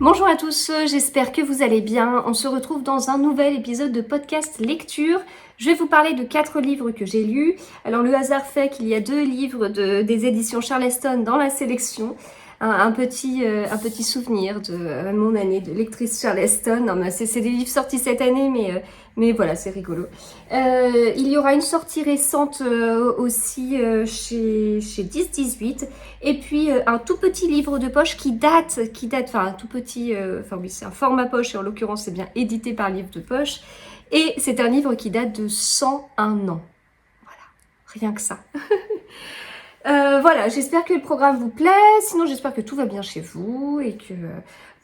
Bonjour à tous, j'espère que vous allez bien. On se retrouve dans un nouvel épisode de podcast lecture. Je vais vous parler de 4 livres que j'ai lus. Alors le hasard fait qu'il y a 2 livres des éditions Charleston dans la sélection. Un petit souvenir de mon année de lectrice Charleston. Non, mais c'est des livres sortis cette année, mais voilà, c'est rigolo. Il y aura une sortie récente aussi chez 10-18. Et puis un tout petit livre de poche qui date, enfin un tout petit, enfin oui c'est un format poche et en l'occurrence c'est bien édité par Livre de Poche. Et c'est un livre qui date de 101 ans. Voilà, rien que ça. Voilà, j'espère que le programme vous plaît, sinon j'espère que tout va bien chez vous et que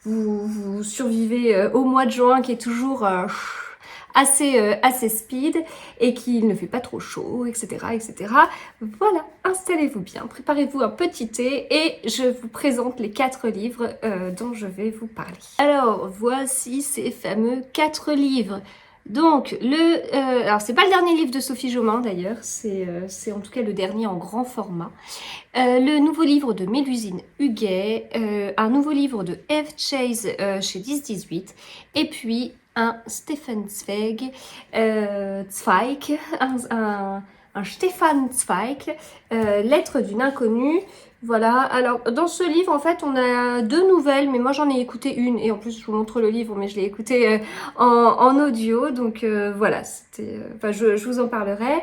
vous survivez au mois de juin qui est toujours assez speed et qu'il ne fait pas trop chaud, etc. etc. Voilà, installez-vous bien, préparez-vous un petit thé et je vous présente les 4 livres dont je vais vous parler. Alors, voici ces fameux 4 livres. Donc, alors c'est pas le dernier livre de Sophie Jomain d'ailleurs, c'est en tout cas le dernier en grand format. Le nouveau livre de Mélusine Huguet, un nouveau livre de Eve Chase chez 10-18, et puis un Stefan Zweig, un Stefan Zweig, Lettre d'une inconnue. Voilà, alors dans ce livre en fait on a 2 nouvelles, mais moi j'en ai écouté une et en plus je vous montre le livre mais je l'ai écouté en audio, donc voilà, enfin, je vous en parlerai.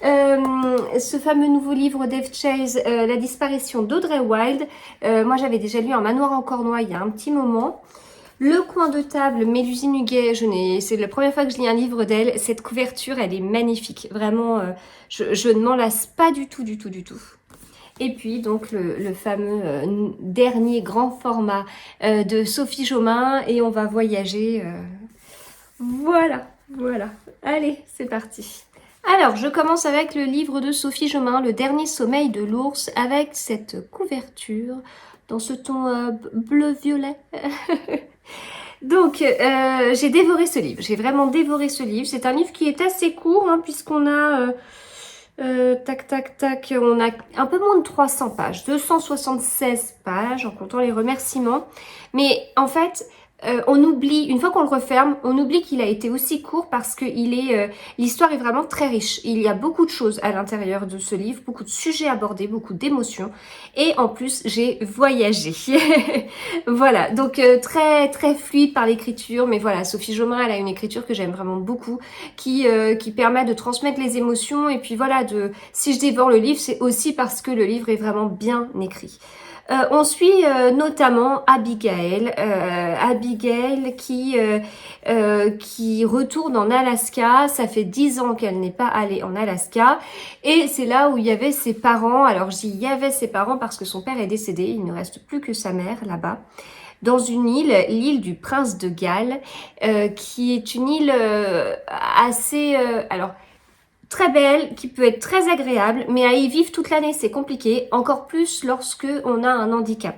Ce fameux nouveau livre d'Eve Chase, La disparition d'Audrey Wilde, moi j'avais déjà lu Un manoir en Cornouailles il y a un petit moment. Le coin de table, Mélusine Huguet, c'est la première fois que je lis un livre d'elle. Cette couverture, elle est magnifique. Vraiment, je ne m'en lasse pas du tout. Et puis, donc, le fameux dernier grand format de Sophie Jomain. Et on va voyager. Voilà. Allez, c'est parti. Alors, je commence avec le livre de Sophie Jomain, Le dernier sommeil de l'ours, avec cette couverture dans ce ton bleu-violet. Donc, j'ai dévoré ce livre. J'ai vraiment dévoré ce livre. C'est un livre qui est assez court, hein, puisqu'on a... on a un peu moins de 300 pages. 276 pages, en comptant les remerciements. Mais en fait... on oublie, une fois qu'on le referme, on oublie qu'il a été aussi court parce que l'histoire est vraiment très riche. Il y a beaucoup de choses à l'intérieur de ce livre, beaucoup de sujets abordés, beaucoup d'émotions. Et en plus, j'ai voyagé. Voilà, donc très très fluide par l'écriture. Mais voilà, Sophie Jomain, elle a une écriture que j'aime vraiment beaucoup, qui permet de transmettre les émotions. Et puis voilà, si je dévore le livre, c'est aussi parce que le livre est vraiment bien écrit. On suit notamment Abigail, qui retourne en Alaska. Ça fait 10 ans qu'elle n'est pas allée en Alaska et c'est là où il y avait ses parents. Alors je dis il y avait ses parents parce que son père est décédé, il ne reste plus que sa mère là-bas. Dans une île, l'île du Prince de Galles, qui est une île assez... alors, très belle, qui peut être très agréable, mais à y vivre toute l'année, c'est compliqué, encore plus lorsque on a un handicap.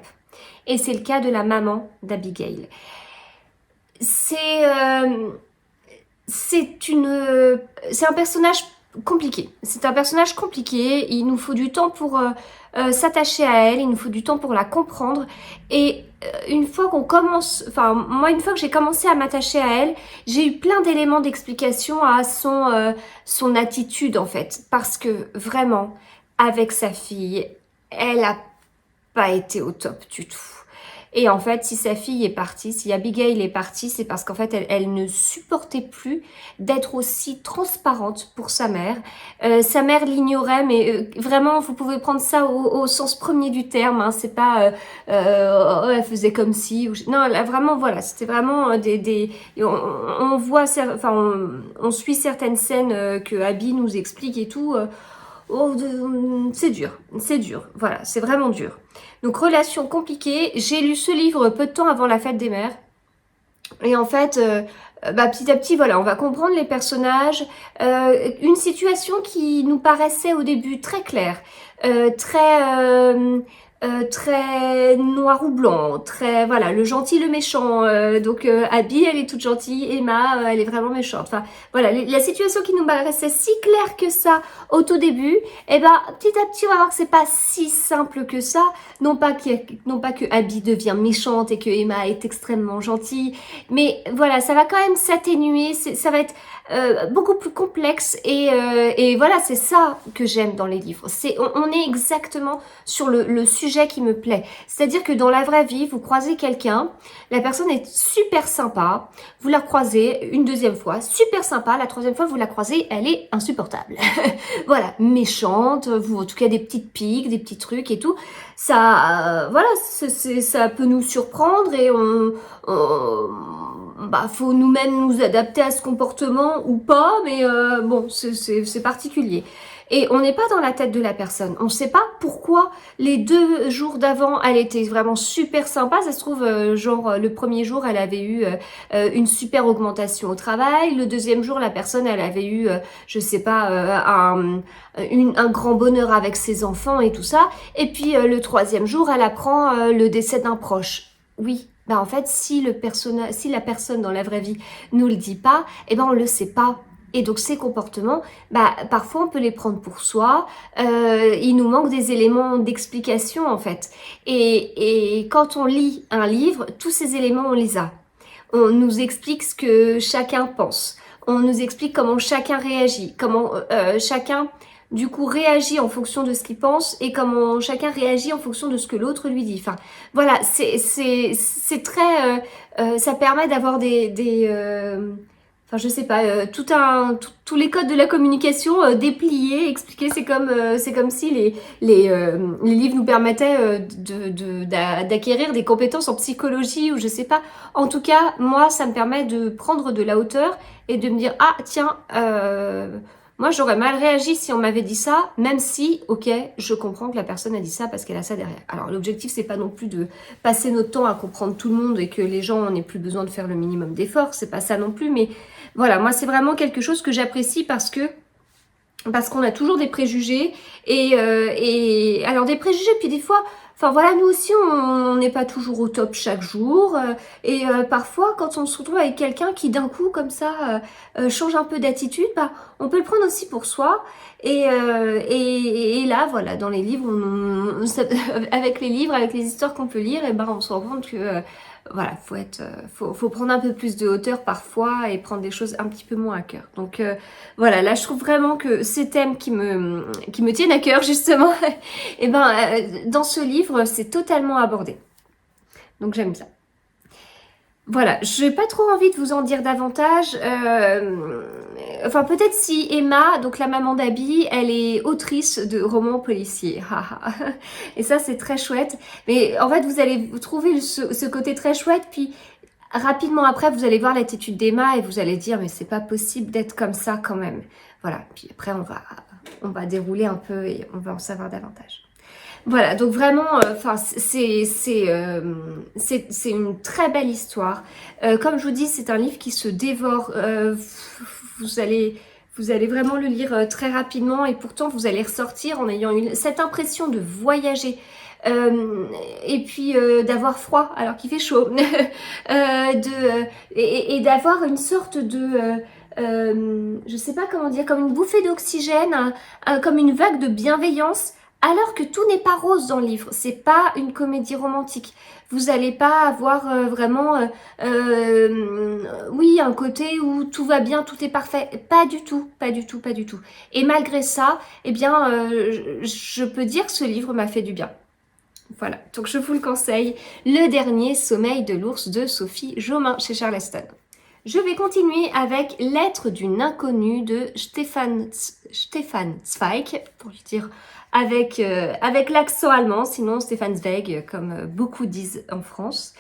Et c'est le cas de la maman d'Abigail. C'est un personnage compliqué. C'est un personnage compliqué. Il nous faut du temps pour s'attacher à elle. Il nous faut du temps pour la comprendre. Et une fois qu'on commence, enfin moi une fois que j'ai commencé à m'attacher à elle, j'ai eu plein d'éléments d'explication à son attitude en fait. Parce que vraiment, avec sa fille, elle a pas été au top du tout. Et en fait, si sa fille est partie, si Abigail est partie, c'est parce qu'en fait, elle ne supportait plus d'être aussi transparente pour sa mère. Sa mère l'ignorait, mais vraiment, vous pouvez prendre ça au sens premier du terme. Hein, c'est pas, oh, elle faisait comme si. Non, là, vraiment, voilà, c'était vraiment on voit, enfin, on suit certaines scènes que Abby nous explique et tout. Oh, c'est dur, voilà, c'est vraiment dur. Donc, relation compliquée. J'ai lu ce livre peu de temps avant la fête des mères. Et en fait, petit à petit, voilà, on va comprendre les personnages. Une situation qui nous paraissait au début très claire, très très noir ou blanc, très voilà, le gentil, le méchant. Donc Abby, elle est toute gentille, Emma, elle est vraiment méchante. Enfin voilà, la situation qui nous paraissait si claire que ça au tout début, et ben petit à petit on va voir que c'est pas si simple que ça. Non pas que Abby devient méchante et que Emma est extrêmement gentille, mais voilà, ça va quand même s'atténuer, ça va être beaucoup plus complexe et voilà, c'est ça que j'aime dans les livres. On est exactement sur le sujet qui me plaît. C'est-à-dire que dans la vraie vie, vous croisez quelqu'un, la personne est super sympa, vous la croisez une deuxième fois, super sympa, la troisième fois vous la croisez, elle est insupportable. Voilà, méchante, vous en tout cas des petites piques, des petits trucs et tout. Ça, voilà, ça peut nous surprendre et bah, faut nous-mêmes nous adapter à ce comportement ou pas, mais bon, c'est particulier. Et on n'est pas dans la tête de la personne. On ne sait pas pourquoi les 2 jours d'avant, elle était vraiment super sympa. Ça se trouve, genre, le premier jour, elle avait eu une super augmentation au travail. Le deuxième jour, la personne, elle avait eu, je sais pas, un grand bonheur avec ses enfants et tout ça. Et puis, le troisième jour, elle apprend le décès d'un proche. Oui, bah en fait, si la personne dans la vraie vie nous le dit pas, eh ben on le sait pas. Et donc ces comportements, bah parfois on peut les prendre pour soi. Il nous manque des éléments d'explication en fait. Et quand on lit un livre, tous ces éléments on les a. On nous explique ce que chacun pense. On nous explique comment chacun réagit, comment chacun du coup réagit en fonction de ce qu'il pense et comment chacun réagit en fonction de ce que l'autre lui dit. Enfin, voilà, c'est très, ça permet d'avoir enfin je sais pas, tous les codes de la communication dépliés, expliqués. C'est comme si les livres nous permettaient d'acquérir des compétences en psychologie ou je sais pas. En tout cas, moi, ça me permet de prendre de la hauteur et de me dire ah tiens. Moi, j'aurais mal réagi si on m'avait dit ça, même si, ok, je comprends que la personne a dit ça parce qu'elle a ça derrière. Alors, l'objectif, c'est pas non plus de passer notre temps à comprendre tout le monde et que les gens n'aient plus besoin de faire le minimum d'efforts, c'est pas ça non plus, mais voilà, moi, c'est vraiment quelque chose que j'apprécie parce qu'on a toujours des préjugés et alors des préjugés puis des fois enfin voilà nous aussi on n'est pas toujours au top chaque jour et parfois quand on se retrouve avec quelqu'un qui d'un coup comme ça change un peu d'attitude bah on peut le prendre aussi pour soi et là voilà dans les livres avec les livres avec les histoires qu'on peut lire et ben on se rend compte que voilà, faut prendre un peu plus de hauteur parfois et prendre des choses un petit peu moins à cœur. Donc voilà, là je trouve vraiment que ces thèmes qui me tiennent à cœur justement, et ben dans ce livre c'est totalement abordé. Donc j'aime bien. Voilà, je n'ai pas trop envie de vous en dire davantage. Enfin, peut-être si Emma, donc la maman d'Abby, elle est autrice de romans policiers. Et ça, c'est très chouette. Mais en fait, vous allez trouver ce côté très chouette. Puis, rapidement après, vous allez voir l'attitude d'Emma et vous allez dire, mais c'est pas possible d'être comme ça quand même. Voilà, puis après, on va dérouler un peu et on va en savoir davantage. Voilà, donc vraiment, enfin, c'est une très belle histoire. Comme je vous dis, c'est un livre qui se dévore. Vous allez vraiment le lire très rapidement et pourtant vous allez ressortir en ayant cette impression de voyager. Et puis d'avoir froid alors qu'il fait chaud. Et d'avoir une sorte de... je sais pas comment dire, comme une bouffée d'oxygène, comme une vague de bienveillance. Alors que tout n'est pas rose dans le livre, c'est pas une comédie romantique. Vous n'allez pas avoir vraiment, oui, un côté où tout va bien, tout est parfait. Pas du tout, pas du tout, pas du tout. Et malgré ça, eh bien, je peux dire que ce livre m'a fait du bien. Voilà, donc je vous le conseille. Le dernier sommeil de l'ours de Sophie Jomain chez Charleston. Je vais continuer avec Lettre d'une inconnue de Stefan Zweig, pour le dire avec l'accent allemand, sinon Stefan Zweig, comme beaucoup disent en France.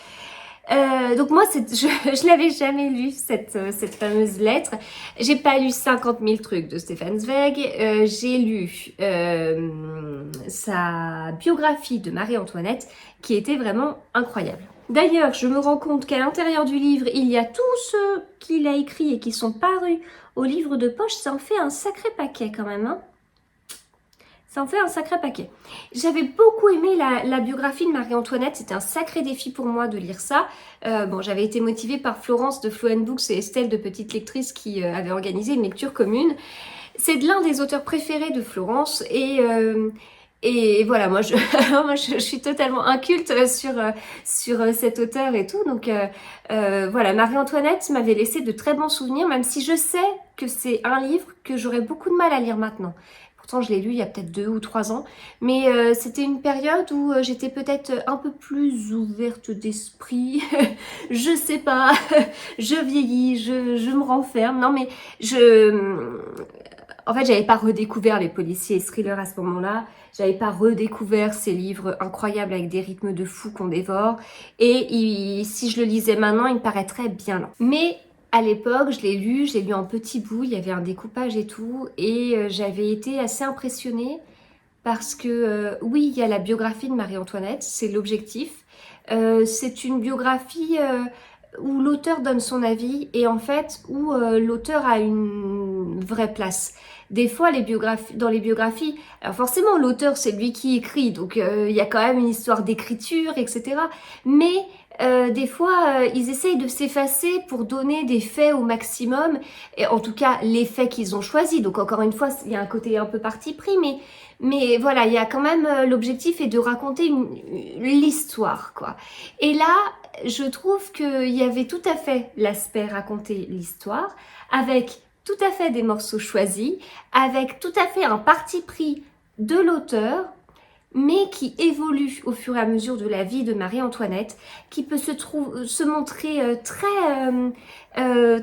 Donc moi, je l'avais jamais lu, cette fameuse lettre. J'ai pas lu 50 000 trucs de Stefan Zweig. J'ai lu sa biographie de Marie-Antoinette, qui était vraiment incroyable. D'ailleurs, je me rends compte qu'à l'intérieur du livre, il y a tout ce qu'il a écrit et qui sont parus au livre de poche. Ça en fait un sacré paquet quand même, hein. Ça en fait un sacré paquet. J'avais beaucoup aimé la biographie de Marie-Antoinette. C'était un sacré défi pour moi de lire ça. Bon, j'avais été motivée par Florence de Flow Books et Estelle de Petite Lectrice qui avaient organisé une lecture commune. C'est de l'un des auteurs préférés de Florence et voilà, moi moi je suis totalement inculte sur cet auteur et tout. Donc voilà, Marie-Antoinette m'avait laissé de très bons souvenirs, même si je sais que c'est un livre que j'aurais beaucoup de mal à lire maintenant. Pourtant, je l'ai lu il y a peut-être 2 ou 3 ans. Mais c'était une période où j'étais peut-être un peu plus ouverte d'esprit. Je sais pas. Je vieillis, je me renferme. Non, mais en fait, j'avais pas redécouvert les policiers et thrillers à ce moment-là. J'avais pas redécouvert ces livres incroyables avec des rythmes de fou qu'on dévore. Et si je le lisais maintenant, il me paraîtrait bien lent. Mais à l'époque, je l'ai lu en petits bouts, il y avait un découpage et tout, et j'avais été assez impressionnée parce que oui, il y a la biographie de Marie-Antoinette, c'est l'objectif. C'est une biographie où l'auteur donne son avis et en fait où l'auteur a une vraie place. Des fois, dans les biographies, alors forcément l'auteur c'est lui qui écrit, donc il y a quand même une histoire d'écriture, etc. Mais des fois, ils essayent de s'effacer pour donner des faits au maximum, et en tout cas les faits qu'ils ont choisis. Donc encore une fois, il y a un côté un peu parti pris, mais voilà, il y a quand même l'objectif est de raconter l'histoire, quoi. Et là, je trouve qu'il y avait tout à fait l'aspect raconter l'histoire, avec tout à fait des morceaux choisis, avec tout à fait un parti pris de l'auteur, mais qui évolue au fur et à mesure de la vie de Marie-Antoinette, qui peut se montrer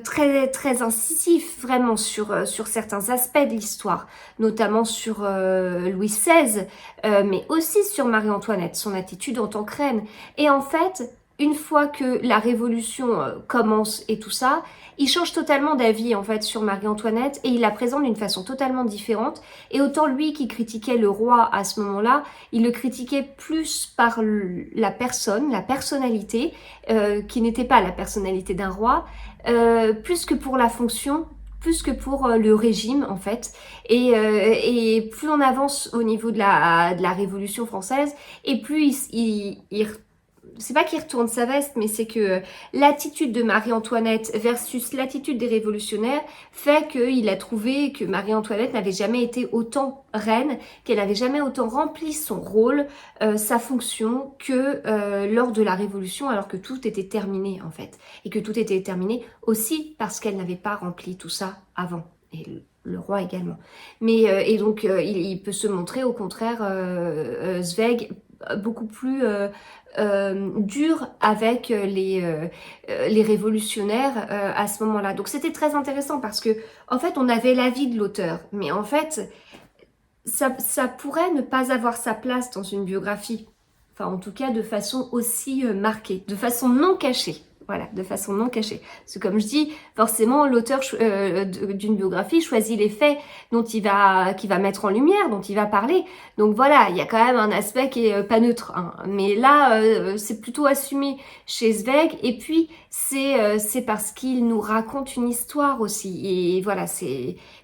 très incisif vraiment sur certains aspects de l'histoire, notamment sur Louis XVI, mais aussi sur Marie-Antoinette, son attitude en tant que reine. Et en fait, une fois que la Révolution commence et tout ça, il change totalement d'avis en fait sur Marie-Antoinette et il la présente d'une façon totalement différente. Et autant lui qui critiquait le roi à ce moment-là, il le critiquait plus par la personne, la personnalité, qui n'était pas la personnalité d'un roi, plus que pour la fonction, plus que pour le régime en fait. Et plus on avance au niveau de la Révolution française, et plus c'est pas qu'il retourne sa veste, mais c'est que l'attitude de Marie-Antoinette versus l'attitude des révolutionnaires fait qu'il a trouvé que Marie-Antoinette n'avait jamais été autant reine, qu'elle n'avait jamais autant rempli son rôle, sa fonction, que lors de la Révolution, alors que tout était terminé en fait. Et que tout était terminé aussi parce qu'elle n'avait pas rempli tout ça avant. Et le roi également. Et donc, il peut se montrer au contraire, Zweig, beaucoup plus dur avec les révolutionnaires à ce moment-là. Donc c'était très intéressant parce que en fait on avait l'avis de l'auteur, mais en fait ça pourrait ne pas avoir sa place dans une biographie, enfin en tout cas de façon aussi marquée, de façon non cachée. Voilà, de façon non cachée. Parce que comme je dis, forcément, l'auteur d'une biographie choisit les faits qu'il va mettre en lumière, dont il va parler. Donc voilà, il y a quand même un aspect qui est pas neutre. Hein. Mais là, c'est plutôt assumé chez Zweig. Et puis, c'est parce qu'il nous raconte une histoire aussi. Et voilà,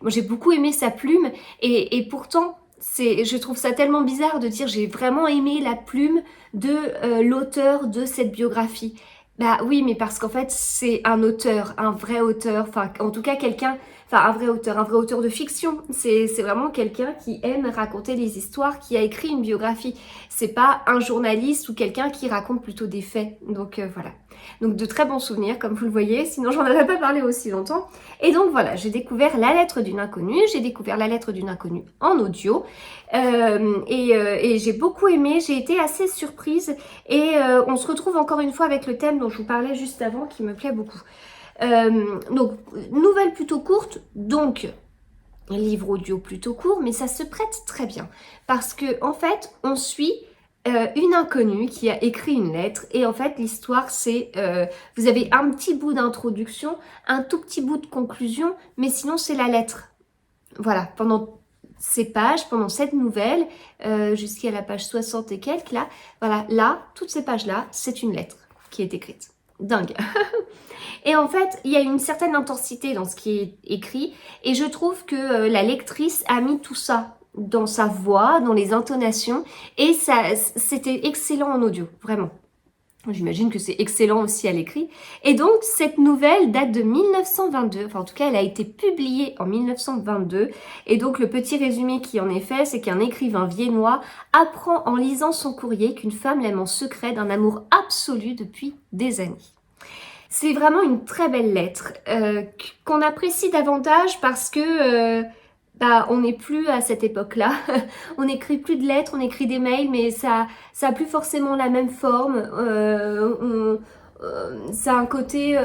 moi j'ai beaucoup aimé sa plume. Et pourtant, je trouve ça tellement bizarre de dire j'ai vraiment aimé la plume de l'auteur de cette biographie. Bah oui, mais parce qu'en fait, c'est un auteur, un vrai auteur, enfin, en tout cas, un vrai auteur de fiction. C'est vraiment quelqu'un qui aime raconter des histoires, qui a écrit une biographie. C'est pas un journaliste ou quelqu'un qui raconte plutôt des faits. Donc voilà. Donc de très bons souvenirs, comme vous le voyez, sinon j'en avais pas parlé aussi longtemps. Et donc voilà, j'ai découvert La lettre d'une inconnue, j'ai découvert La lettre d'une inconnue en audio. Et j'ai beaucoup aimé, j'ai été assez surprise. Et on se retrouve encore une fois avec le thème dont je vous parlais juste avant, qui me plaît beaucoup. Donc, nouvelle plutôt courte, donc livre audio plutôt court, mais ça se prête très bien. Parce que en fait, on suit une inconnue qui a écrit une lettre et en fait l'histoire c'est vous avez un petit bout d'introduction, un tout petit bout de conclusion, mais sinon c'est la lettre. Voilà, pendant ces pages, pendant cette nouvelle, jusqu'à la page 60 et quelques là, voilà, là, toutes ces pages là, c'est une lettre qui est écrite. Dingue. Et en fait, il y a une certaine intensité dans ce qui est écrit et je trouve que la lectrice a mis tout ça dans sa voix, dans les intonations, et ça, c'était excellent en audio, vraiment. J'imagine que c'est excellent aussi à l'écrit. Et donc, cette nouvelle date de 1922. Enfin, en tout cas, elle a été publiée en 1922. Et donc, le petit résumé qui en est fait, c'est qu'un écrivain viennois apprend en lisant son courrier qu'une femme l'aime en secret d'un amour absolu depuis des années. C'est vraiment une très belle lettre qu'on apprécie davantage parce que on n'est plus à cette époque-là. On n'écrit plus de lettres, on écrit des mails, mais ça a plus forcément la même forme. Ça a un côté,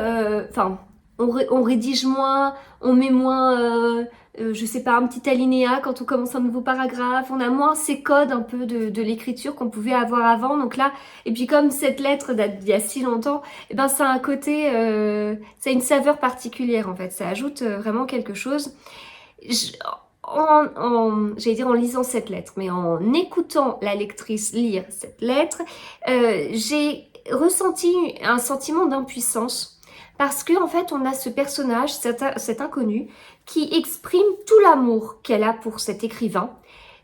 on rédige moins, on met moins, je sais pas, un petit alinéa quand on commence un nouveau paragraphe. On a moins ces codes un peu de l'écriture qu'on pouvait avoir avant. Donc là, et puis comme cette lettre date d'il y a si longtemps, et ben ça a un côté, ça a une saveur particulière en fait. Ça ajoute vraiment quelque chose. J'allais dire en lisant cette lettre, mais en écoutant la lectrice lire cette lettre, j'ai ressenti un sentiment d'impuissance parce que en fait on a ce personnage, cet inconnu, qui exprime tout l'amour qu'elle a pour cet écrivain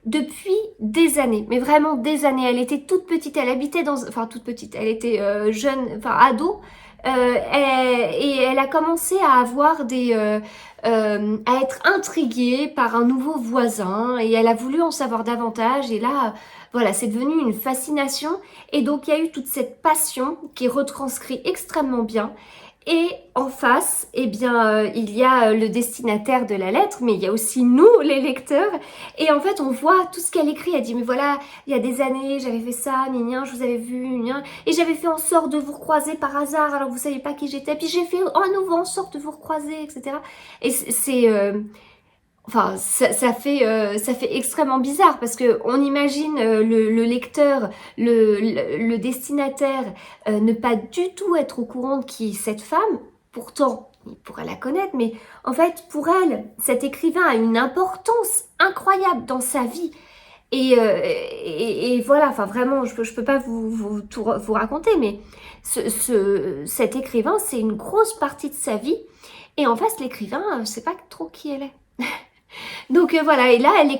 depuis des années, mais vraiment des années. Elle était toute petite, elle habitait enfin toute petite, elle était jeune, enfin ado, et elle a commencé à avoir à être intriguée par un nouveau voisin et elle a voulu en savoir davantage et là, voilà, c'est devenu une fascination et donc il y a eu toute cette passion qui est retranscrite extrêmement bien. Et en face, eh bien, il y a le destinataire de la lettre, mais il y a aussi nous, les lecteurs. Et en fait, on voit tout ce qu'elle écrit. Elle dit, mais voilà, il y a des années, j'avais fait ça, gna, je vous avais vu, gna, et j'avais fait en sorte de vous recroiser par hasard, alors vous saviez pas qui j'étais. Puis j'ai fait à nouveau en sorte de vous recroiser, etc. Et enfin, ça fait extrêmement bizarre parce que on imagine le lecteur, le destinataire ne pas du tout être au courant de qui est cette femme. Pourtant, il pourrait la connaître, mais en fait, pour elle, cet écrivain a une importance incroyable dans sa vie. Et voilà, enfin vraiment, je peux pas tout vous raconter, mais cet écrivain, c'est une grosse partie de sa vie. Et en face, l'écrivain, sait pas trop qui elle est. Donc voilà, et là elle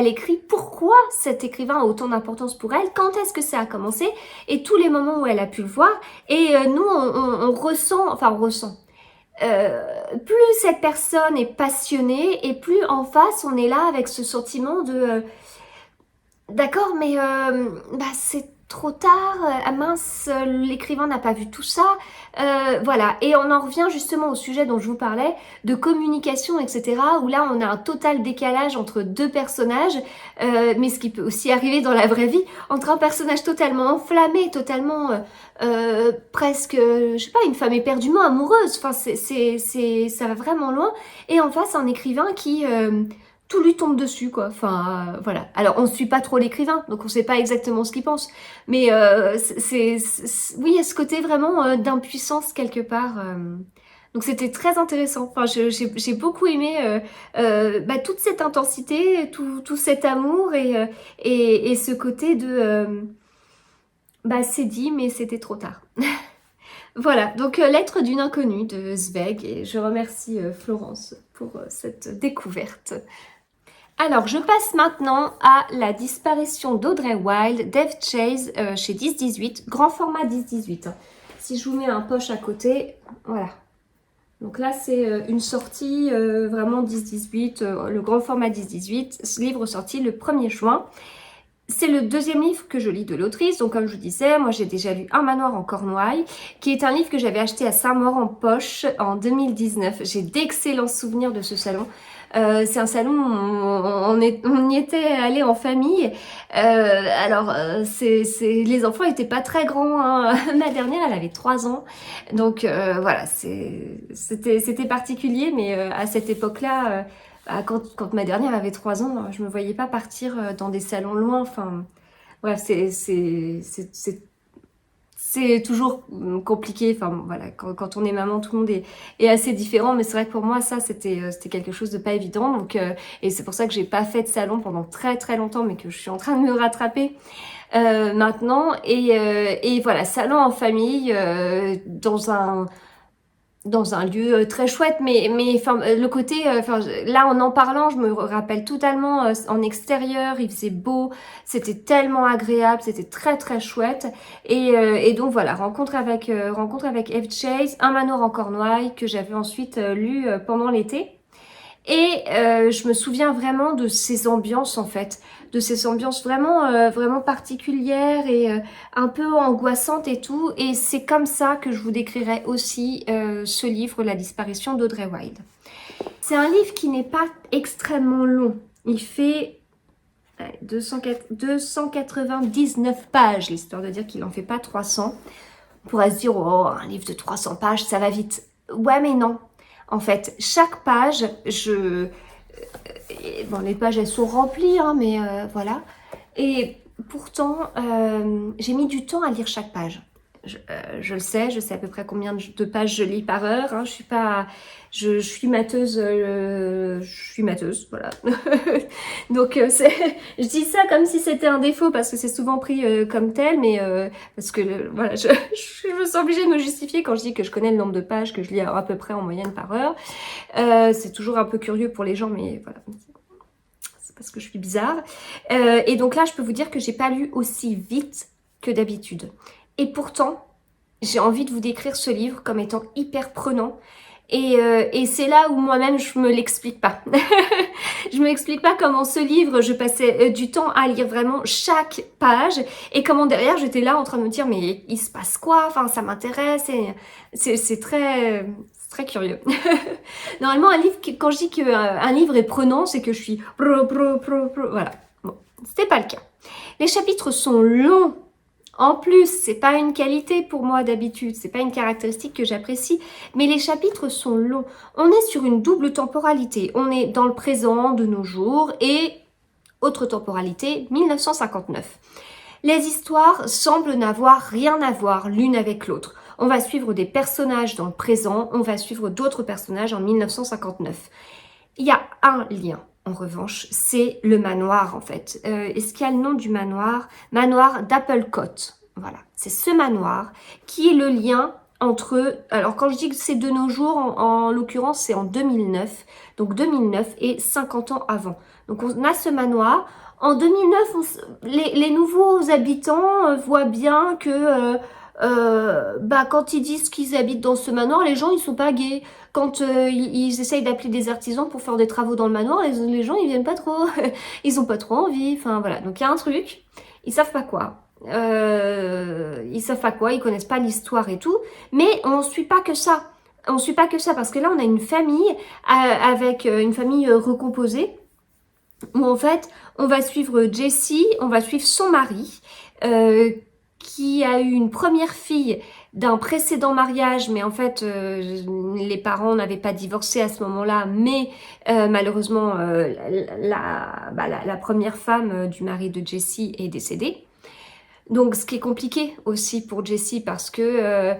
écrit pourquoi cet écrivain a autant d'importance pour elle, quand est-ce que ça a commencé, et tous les moments où elle a pu le voir. Et nous on ressent, plus cette personne est passionnée, et plus en face on est là avec ce sentiment de d'accord, mais c'est trop tard, ah mince, l'écrivain n'a pas vu tout ça, voilà. Et on en revient justement au sujet dont je vous parlais, de communication, etc., où là on a un total décalage entre deux personnages, mais ce qui peut aussi arriver dans la vraie vie, entre un personnage totalement enflammé, totalement presque, je sais pas, une femme éperdument amoureuse, enfin ça va vraiment loin, et en face un écrivain qui tout lui tombe dessus, quoi. Enfin, voilà. Alors, on ne suit pas trop l'écrivain, donc on ne sait pas exactement ce qu'il pense. Mais oui, il y a ce côté vraiment d'impuissance quelque part. Donc, c'était très intéressant. Enfin, j'ai beaucoup aimé toute cette intensité, tout cet amour et ce côté de... c'est dit, mais c'était trop tard. Voilà, donc Lettre d'une inconnue de Zweig. Et je remercie Florence pour cette découverte. Alors, je passe maintenant à La disparition d'Audrey Wilde, Dave Chase, chez 10-18, grand format 10-18. Si je vous mets un poche à côté, voilà. Donc là, c'est une sortie vraiment 10-18, le grand format 10-18, ce livre sorti le 1er juin. C'est le deuxième livre que je lis de l'autrice, donc comme je vous disais, moi j'ai déjà lu Un manoir en Cornouailles, qui est un livre que j'avais acheté à Saint-Maur-en-Poche en 2019. J'ai d'excellents souvenirs de ce salon. C'est un salon où on y était allé en famille. Les enfants étaient pas très grands, hein. Ma dernière, elle avait 3 ans. Donc voilà, c'était particulier, mais à cette époque-là, quand ma dernière avait 3 ans, je me voyais pas partir dans des salons loin. Enfin, bref, c'est toujours compliqué. Enfin, voilà, quand on est maman, tout le monde est assez différent. Mais c'est vrai que pour moi, ça, c'était quelque chose de pas évident. Donc, et c'est pour ça que j'ai pas fait de salon pendant très très longtemps, mais que je suis en train de me rattraper maintenant. Et voilà, salon en famille, dans un dans un lieu très chouette, mais enfin le côté, enfin là en parlant, je me rappelle totalement en extérieur, il faisait beau, c'était tellement agréable, c'était très très chouette, et donc voilà, rencontre avec F. Chase, un manoir en Cornouailles que j'avais ensuite lu pendant l'été. Et je me souviens vraiment de ces ambiances en fait, de ces ambiances vraiment vraiment particulières et un peu angoissantes et tout. Et c'est comme ça que je vous décrirais aussi ce livre, La disparition d'Audrey Wilde. C'est un livre qui n'est pas extrêmement long. Il fait 299 pages, histoire de dire qu'il n'en fait pas 300. On pourrait se dire, oh, un livre de 300 pages, ça va vite. Ouais, mais non. En fait, chaque page, bon, les pages, elles sont remplies, hein, mais voilà. Et pourtant, j'ai mis du temps à lire chaque page. Je le sais, je sais à peu près combien de pages je lis par heure. Hein. Je suis matheuse, voilà. Donc je dis ça comme si c'était un défaut parce que c'est souvent pris comme tel, mais parce que voilà, je me sens obligée de me justifier quand je dis que je connais le nombre de pages que je lis à peu près en moyenne par heure. C'est toujours un peu curieux pour les gens, mais voilà. C'est parce que je suis bizarre. Et donc là, je peux vous dire que j'ai pas lu aussi vite que d'habitude. Et pourtant, j'ai envie de vous décrire ce livre comme étant hyper prenant. Et c'est là où moi-même, je me l'explique pas. Je me explique pas comment ce livre, je passais du temps à lire vraiment chaque page. Et comment derrière, j'étais là en train de me dire, mais il se passe quoi? Enfin, ça m'intéresse. C'est très curieux. Normalement, un livre, quand je dis qu'un livre est prenant, c'est que je suis... Voilà. Bon, c'était pas le cas. Les chapitres sont longs. En plus, c'est pas une qualité pour moi d'habitude, c'est pas une caractéristique que j'apprécie, mais les chapitres sont longs. On est sur une double temporalité. On est dans le présent de nos jours et autre temporalité, 1959. Les histoires semblent n'avoir rien à voir l'une avec l'autre. On va suivre des personnages dans le présent, on va suivre d'autres personnages en 1959. Il y a un lien. En revanche, c'est le manoir en fait. Est-ce qu'il y a le nom du manoir? Manoir d'Applecott. Voilà, c'est ce manoir qui est le lien entre... Alors quand je dis que c'est de nos jours, en l'occurrence c'est en 2009. Donc 2009 et 50 ans avant. Donc on a ce manoir. En 2009, les nouveaux habitants voient bien que... quand ils disent qu'ils habitent dans ce manoir, les gens ils sont pas gays. Quand ils essayent d'appeler des artisans pour faire des travaux dans le manoir, les gens ils viennent pas trop. Ils ont pas trop envie. Enfin voilà, donc il y a un truc, ils savent pas quoi. Ils connaissent pas l'histoire et tout. Mais on suit pas que ça. On suit pas que ça parce que là on a une famille avec une famille recomposée où en fait on va suivre Jessie, on va suivre son mari. Qui a eu une première fille d'un précédent mariage, mais en fait les parents n'avaient pas divorcé à ce moment-là, mais malheureusement la première femme du mari de Jessie est décédée. Donc ce qui est compliqué aussi pour Jessie parce que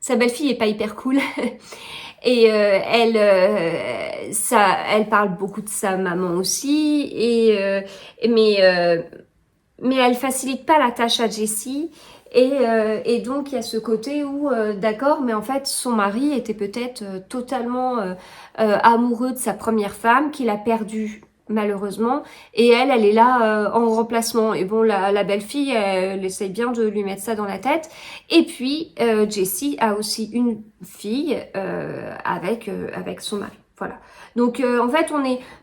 sa belle-fille est pas hyper cool. Et elle parle beaucoup de sa maman aussi, mais elle facilite pas la tâche à Jessie. Et donc il y a ce côté où, d'accord, mais en fait son mari était peut-être totalement amoureux de sa première femme, qu'il a perdue malheureusement, et elle est là en remplacement. Et bon, la belle-fille, elle essaye bien de lui mettre ça dans la tête. Et puis, Jessie a aussi une fille avec son mari. Voilà. Donc, en fait,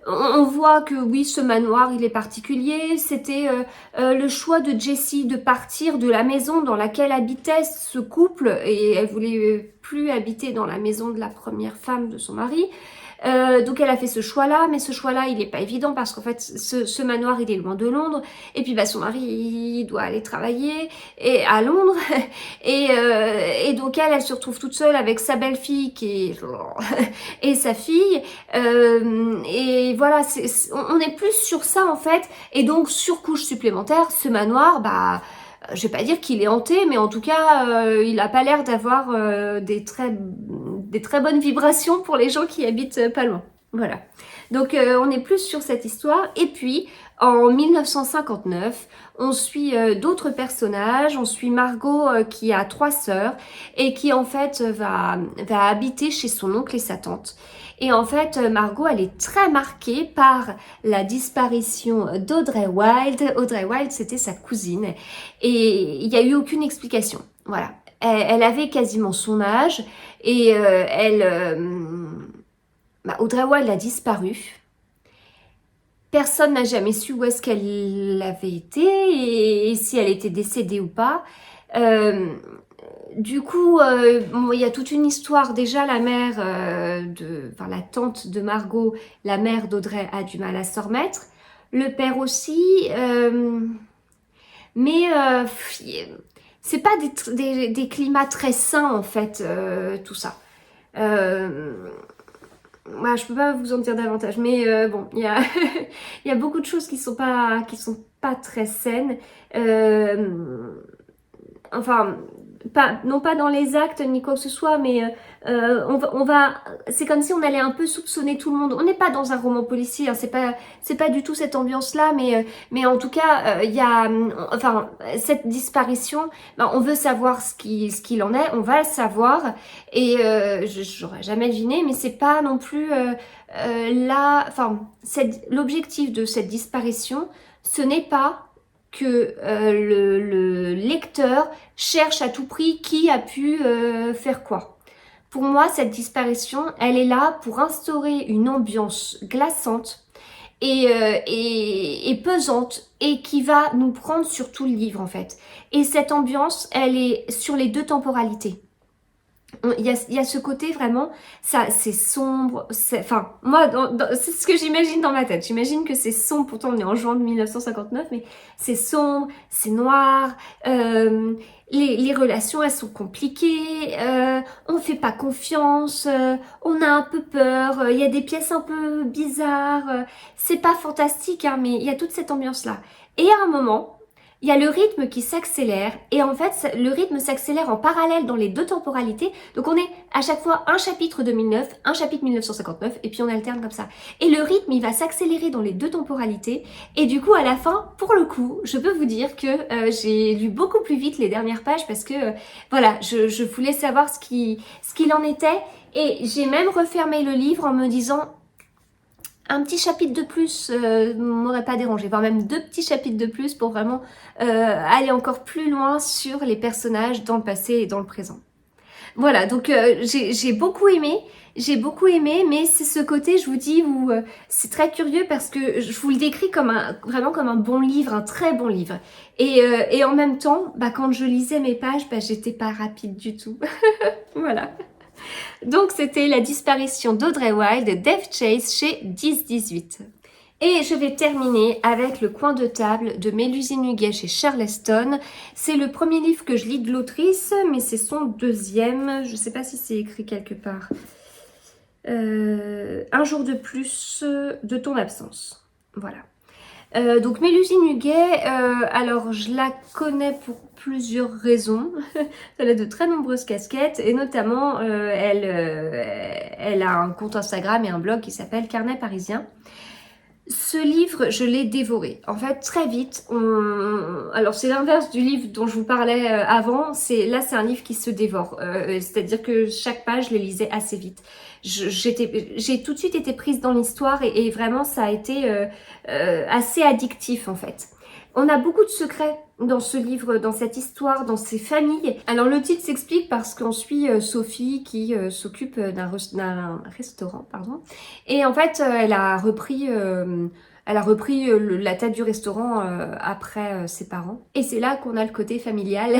on voit que oui, ce manoir, il est particulier. C'était le choix de Jessie de partir de la maison dans laquelle habitait ce couple, et elle voulait plus habiter dans la maison de la première femme de son mari. Donc elle a fait ce choix-là, mais ce choix-là, il n'est pas évident parce qu'en fait, ce manoir, il est loin de Londres. Et puis, son mari, il doit aller travailler à Londres. Et donc elle se retrouve toute seule avec sa belle-fille et sa fille. Et voilà, on est plus sur ça en fait. Et donc, surcouche supplémentaire, ce manoir, je vais pas dire qu'il est hanté, mais en tout cas, il a pas l'air d'avoir des très bonnes vibrations pour les gens qui habitent pas loin. Voilà. Donc on est plus sur cette histoire. Et puis en 1959, on suit d'autres personnages. On suit Margot qui a 3 sœurs et qui en fait va habiter chez son oncle et sa tante. Et en fait, Margot, elle est très marquée par la disparition d'Audrey Wilde. Audrey Wilde, c'était sa cousine. Et il n'y a eu aucune explication. Voilà. Elle avait quasiment son âge et Audrey Wilde a disparu. Personne n'a jamais su où est-ce qu'elle avait été et si elle était décédée ou pas. Du coup, il y a toute une histoire. Déjà, la mère, la tante de Margot, la mère d'Audrey, a du mal à s'en remettre. Le père aussi. Mais c'est pas des climats très sains, en fait, tout ça. Voilà, je peux pas vous en dire davantage, mais bon, il y a, il y a beaucoup de choses qui sont pas très saines. Enfin, non pas dans les actes ni quoi que ce soit, mais c'est comme si on allait un peu soupçonner tout le monde. On n'est pas dans un roman policier, hein, c'est pas du tout cette ambiance-là, mais en tout cas, il y a, enfin, cette disparition, ben, on veut savoir ce qu'il en est, on va le savoir, et j'aurais jamais deviné, mais c'est pas non plus l'objectif de cette disparition, ce n'est pas que le lecteur cherche à tout prix qui a pu faire quoi. Pour moi, cette disparition, elle est là pour instaurer une ambiance glaçante et pesante et qui va nous prendre sur tout le livre en fait. Et cette ambiance, elle est sur les 2 temporalités. Il y a ce côté vraiment, ça c'est sombre, enfin moi c'est ce que j'imagine dans ma tête, j'imagine que c'est sombre, pourtant on est en juin de 1959, mais c'est sombre, c'est noir, les relations elles sont compliquées, on fait pas confiance, on a un peu peur, il y a des pièces un peu bizarres, c'est pas fantastique hein, mais il y a toute cette ambiance là. Et à un moment, il y a le rythme qui s'accélère et en fait le rythme s'accélère en parallèle dans les 2 temporalités. Donc on est à chaque fois un chapitre 2009, un chapitre 1959 et puis on alterne comme ça. Et le rythme il va s'accélérer dans les 2 temporalités et du coup à la fin, pour le coup, je peux vous dire que j'ai lu beaucoup plus vite les dernières pages parce que voilà, je voulais savoir ce qu'il en était et j'ai même refermé le livre en me disant un petit chapitre de plus m'aurait pas dérangé, voire même 2 petits chapitres de plus pour vraiment aller encore plus loin sur les personnages dans le passé et dans le présent. Voilà, donc j'ai beaucoup aimé, mais c'est ce côté, je vous dis, où c'est très curieux parce que je vous le décris vraiment comme un bon livre, un très bon livre. Et en même temps, bah, quand je lisais mes pages, bah, j'étais pas rapide du tout. Voilà. Donc c'était la disparition d'Audrey Wilde, Dave Chase chez 10-18. Et je vais terminer avec Le coin de table de Mélusine Huguet chez Charleston. C'est le premier livre que je lis de l'autrice, mais c'est son 2e. Je ne sais pas si c'est écrit quelque part. Un jour de plus de ton absence. Voilà. Donc Mélusine Huguet, alors je la connais pour plusieurs raisons. Elle a de très nombreuses casquettes et notamment elle a un compte Instagram et un blog qui s'appelle Carnet Parisien. Ce livre, je l'ai dévoré. En fait, très vite, alors c'est l'inverse du livre dont je vous parlais avant. Là, c'est un livre qui se dévore. C'est-à-dire que chaque page, je les lisais assez vite. J'ai tout de suite été prise dans l'histoire et vraiment, ça a été assez addictif en fait. On a beaucoup de secrets dans ce livre, dans cette histoire, dans ces familles. Alors le titre s'explique parce qu'on suit Sophie qui s'occupe d'un restaurant, pardon. Et en fait, elle a repris la tête du restaurant après ses parents. Et c'est là qu'on a le côté familial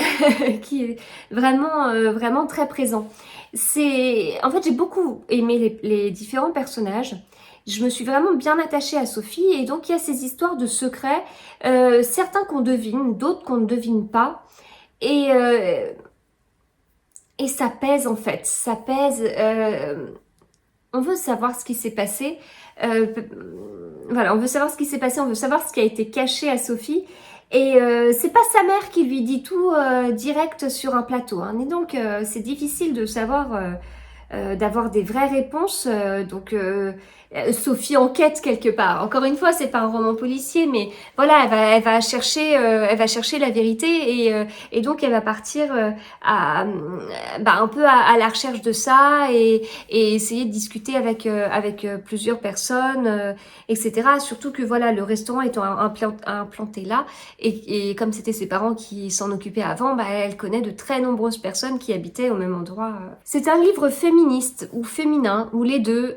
qui est vraiment très présent. En fait, j'ai beaucoup aimé les différents personnages. Je me suis vraiment bien attachée à Sophie et donc il y a ces histoires de secrets, certains qu'on devine, d'autres qu'on ne devine pas. Et ça pèse en fait, ça pèse. On veut savoir ce qui s'est passé. Voilà, on veut savoir ce qui s'est passé, on veut savoir ce qui a été caché à Sophie. Et c'est pas sa mère qui lui dit tout direct sur un plateau. Hein. Et donc c'est difficile de savoir d'avoir des vraies réponses. Sophie enquête quelque part. Encore une fois, c'est pas un roman policier, mais voilà, elle va chercher la vérité et donc elle va partir un peu à la recherche de ça et essayer de discuter avec plusieurs personnes, etc. Surtout que voilà, le restaurant étant implanté là et comme c'était ses parents qui s'en occupaient avant, elle connaît de très nombreuses personnes qui habitaient au même endroit. C'est un livre féministe ou féminin ou les deux.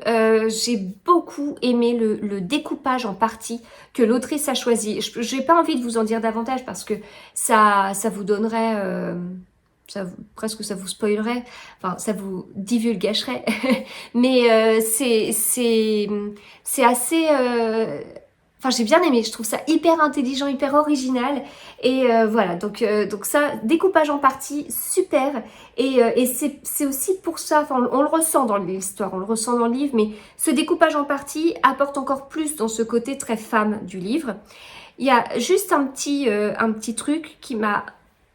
J'ai beaucoup aimé le découpage en parties que l'autrice a choisi. Je n'ai pas envie de vous en dire davantage parce que ça vous donnerait... presque ça vous spoilerait, enfin ça vous divulgacherait, mais c'est assez... Enfin, j'ai bien aimé, je trouve ça hyper intelligent, hyper original. Et voilà, donc ça, découpage en parties, super. Et c'est aussi pour ça, enfin, on le ressent dans l'histoire, on le ressent dans le livre, mais ce découpage en parties apporte encore plus dans ce côté très femme du livre. Il y a juste un petit truc qui m'a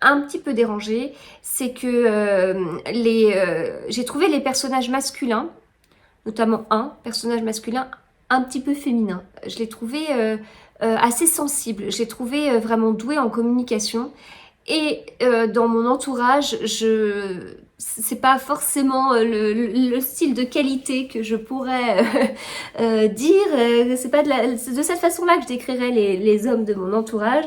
un petit peu dérangée, c'est que j'ai trouvé les personnages masculins, notamment un personnage masculin, un petit peu féminin. Je l'ai trouvé assez sensible, je l'ai trouvé vraiment doué en communication. Et dans mon entourage, c'est pas forcément le style de qualité que je pourrais dire. C'est pas de cette façon-là que je décrirais les hommes de mon entourage.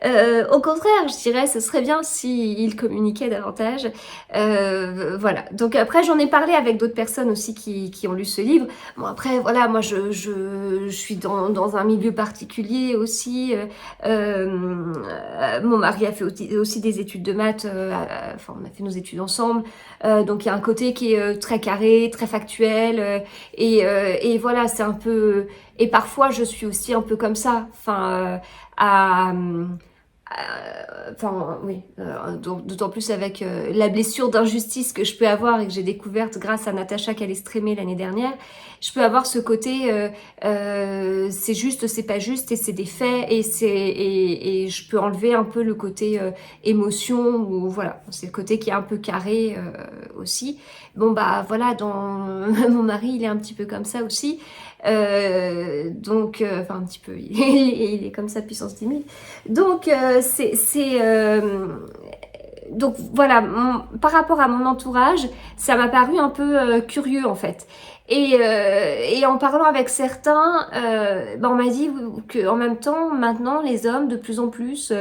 Au contraire, je dirais, ce serait bien s'ils communiquaient davantage. Voilà. Donc après, j'en ai parlé avec d'autres personnes aussi qui ont lu ce livre. Bon après, voilà, moi je suis dans un milieu particulier aussi. Mon mari a fait aussi des études de maths. Enfin, on a fait nos études ensemble. Donc il y a un côté qui est très carré, très factuel. Et voilà, c'est un peu... Et parfois, je suis aussi un peu comme ça. Enfin, enfin oui, d'autant plus avec la blessure d'injustice que je peux avoir et que j'ai découverte grâce à Natacha Calestrémé l'année dernière, je peux avoir ce côté c'est juste, c'est pas juste et c'est des faits et je peux enlever un peu le côté émotion ou voilà, c'est le côté qui est un peu carré aussi. Bon bah voilà, mon mari il est un petit peu comme ça aussi. Enfin un petit peu, il est comme ça puissance 10 000. Donc donc voilà, par rapport à mon entourage, ça m'a paru un peu curieux en fait. Et en parlant avec certains, on m'a dit que en même temps, maintenant, les hommes de plus en plus,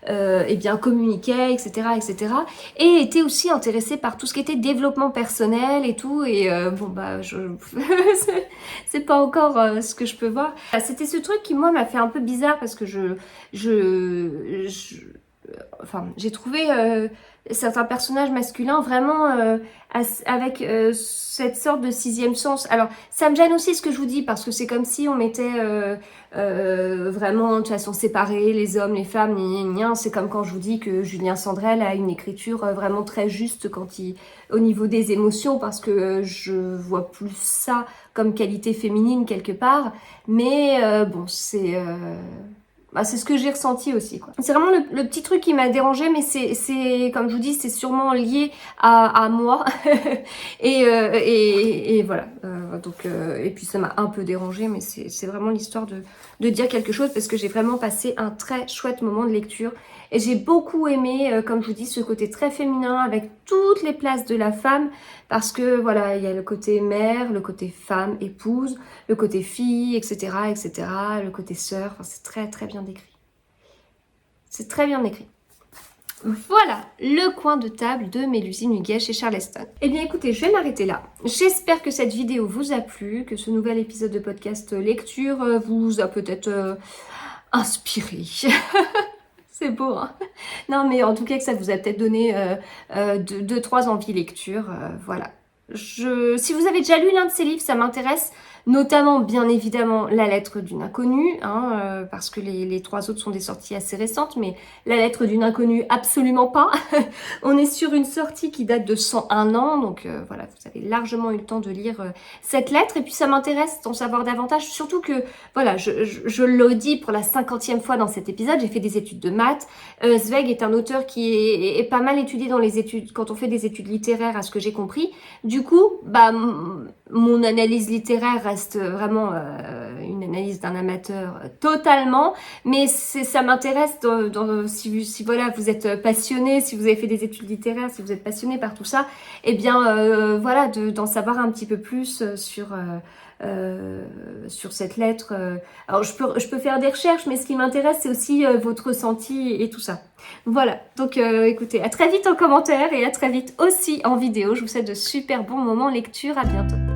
eh bien, communiquaient, etc., etc., et étaient aussi intéressés par tout ce qui était développement personnel et tout. Et c'est pas encore ce que je peux voir. C'était ce truc qui moi m'a fait un peu bizarre parce que enfin, j'ai trouvé certains personnages masculins vraiment avec cette sorte de sixième sens. Alors, ça me gêne aussi ce que je vous dis, parce que c'est comme si on mettait vraiment de façon séparée les hommes, les femmes, c'est comme quand je vous dis que Julien Sandrel a une écriture vraiment très juste au niveau des émotions, parce que je vois plus ça comme qualité féminine quelque part, mais bon, c'est ce que j'ai ressenti aussi, quoi. C'est vraiment le petit truc qui m'a dérangé, mais c'est comme je vous dis, c'est sûrement lié à moi. et voilà. Et puis ça m'a un peu dérangé, mais c'est vraiment l'histoire de dire quelque chose parce que j'ai vraiment passé un très chouette moment de lecture. Et j'ai beaucoup aimé, comme je vous dis, ce côté très féminin avec toutes les places de la femme parce que voilà, il y a le côté mère, le côté femme, épouse, le côté fille, etc., etc., le côté sœur. Enfin, c'est très très bien décrit. C'est très bien écrit. Voilà, le coin de table de Mélusine Huguet chez Charleston. Eh bien écoutez, je vais m'arrêter là. J'espère que cette vidéo vous a plu, que ce nouvel épisode de podcast lecture vous a peut-être inspiré. C'est beau, hein? Non, mais en tout cas que ça vous a peut-être donné 2-3 envies lecture. Voilà. Si vous avez déjà lu l'un de ces livres, ça m'intéresse notamment bien évidemment La lettre d'une inconnue, hein, parce que les 3 autres sont des sorties assez récentes, mais La lettre d'une inconnue absolument pas. On est sur une sortie qui date de 101 ans, donc voilà, vous avez largement eu le temps de lire cette lettre, et puis ça m'intéresse d'en savoir davantage, surtout que, voilà, je le dis pour la 50e fois dans cet épisode, j'ai fait des études de maths. Zweig est un auteur qui est pas mal étudié dans les études, quand on fait des études littéraires, à ce que j'ai compris. Du coup, bah, mon analyse littéraire reste vraiment une analyse d'un amateur totalement, mais ça m'intéresse si voilà, vous êtes passionné, si vous avez fait des études littéraires, si vous êtes passionné par tout ça, eh bien voilà, d'en savoir un petit peu plus sur cette lettre. Alors je peux faire des recherches, mais ce qui m'intéresse, c'est aussi votre ressenti et tout ça. Voilà, donc écoutez, à très vite en commentaire et à très vite aussi en vidéo. Je vous souhaite de super bons moments lecture, à bientôt.